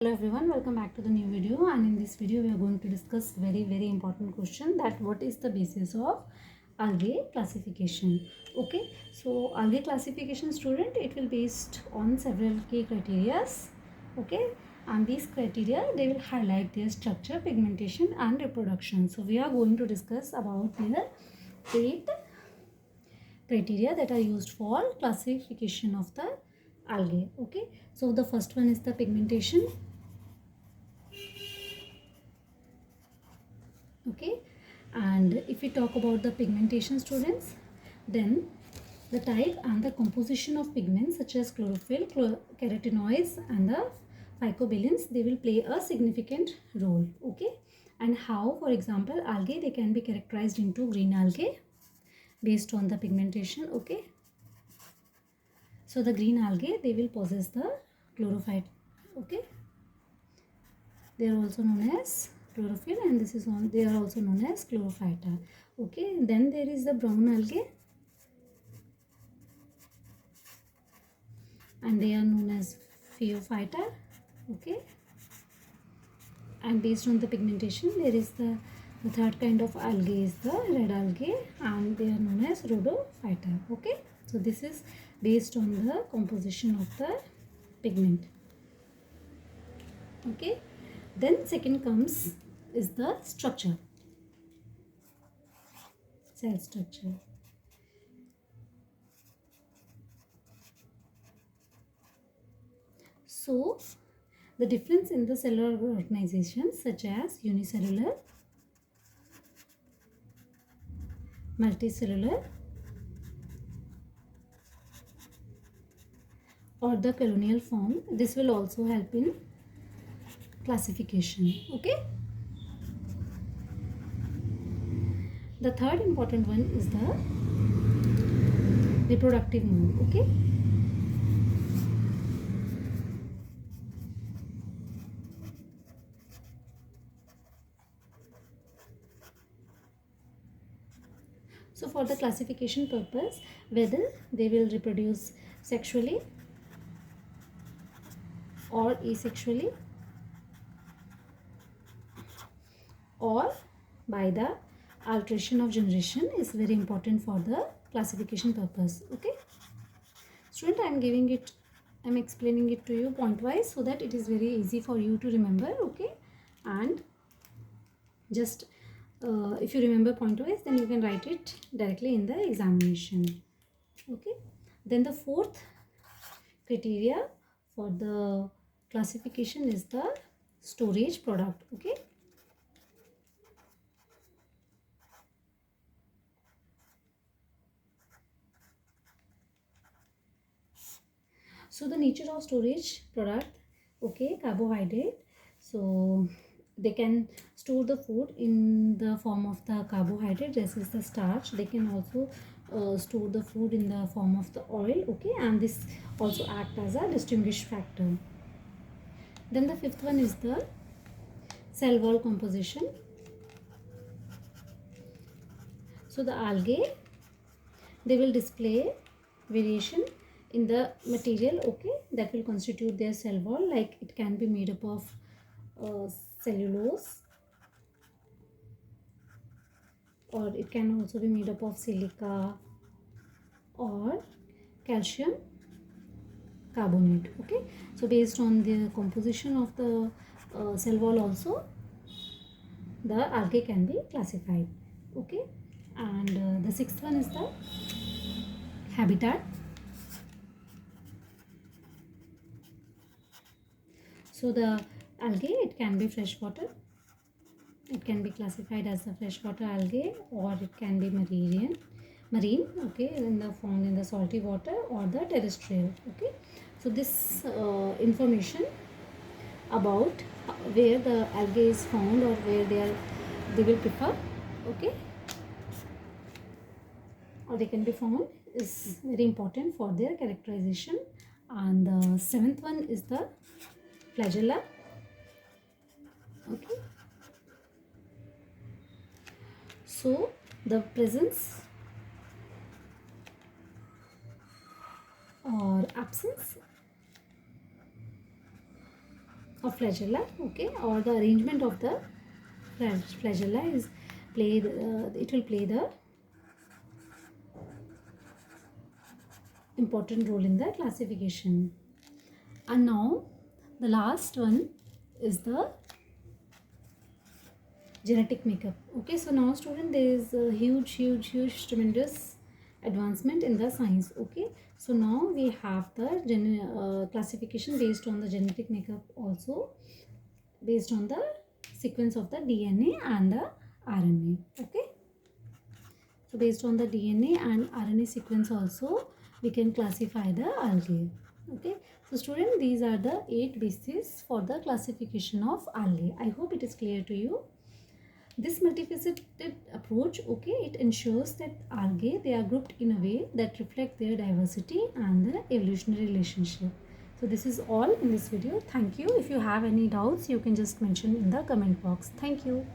Hello everyone, welcome back to the new video, and in this video we are going to discuss very important question, that what is the basis of algae classification. Okay, so algae classification, student, it will based on several key criteria. Okay, and these criteria, they will highlight their structure, pigmentation and reproduction. So we are going to discuss about their 8 criteria that are used for classification of the algae. Okay, so the first one is the pigmentation. Okay, and if we talk about the pigmentation, students, then the type and the composition of pigments such as chlorophyll, carotenoids and the phycoerythrin, they will play a significant role. Okay, and how, for example, algae, they can be characterized into green algae based on the pigmentation. Okay, so the green algae, they will possess the chlorophyte. Okay, they are also known as chlorophyll, and this is on, they are also known as Chlorophyta. Okay, then there is the brown algae, and they are known as Phaeophyta. Okay, and based on the pigmentation, there is the third kind of algae is the red algae, and they are known as Rhodophyta. Okay, so this is based on the composition of the pigment. Okay, then second comes is the structure, cell structure. So the difference in the cellular organizations such as unicellular, multicellular or the colonial form, this will also help in classification. Okay, the third important one is the reproductive mode. Okay, so for the classification purpose, whether they will reproduce sexually or asexually or by the alteration of generation is very important for the classification purpose. Okay, student, I'm explaining it to you point wise so that it is very easy for you to remember. Okay, and just if you remember point wise, then you can write it directly in the examination. Okay, then the fourth criteria for the classification is the storage product. Okay, so the nature of storage product, okay, carbohydrate, so they can store the food in the form of the carbohydrate, this is the starch. They can also store the food in the form of the oil. Okay, and this also act as a distinguished factor. Then the fifth one is the cell wall composition. So the algae, they will display variation in the material, okay, that will constitute their cell wall. Like it can be made up of cellulose, or it can also be made up of silica or calcium carbonate. Okay, so based on the composition of the cell wall also, the algae can be classified. Okay, and the sixth one is the habitat. So the algae, it can be freshwater, it can be classified as a freshwater algae, or it can be marine, okay, found in the salty water, or the terrestrial. Okay, so this information about where the algae is found or where they will prefer, okay, or they can be found, is very important for their characterization. And the seventh one is the flagella. Okay, so the presence or absence of flagella, okay, or the arrangement of the flagella is played, it will play the important role in the classification. And now the last one is the genetic makeup. Okay, so now student, there is a huge tremendous advancement in the science. Okay, so now we have the classification based on the genetic makeup, also based on the sequence of the DNA and the RNA. Okay, so based on the DNA and RNA sequence also we can classify the algae. Okay, so student, these are the 8 bases for the classification of algae. I hope it is clear to you. This multifaceted approach, okay, it ensures that algae, they are grouped in a way that reflect their diversity and their evolutionary relationship. So this is all in this video. Thank you. If you have any doubts, you can just mention in the comment box. Thank you.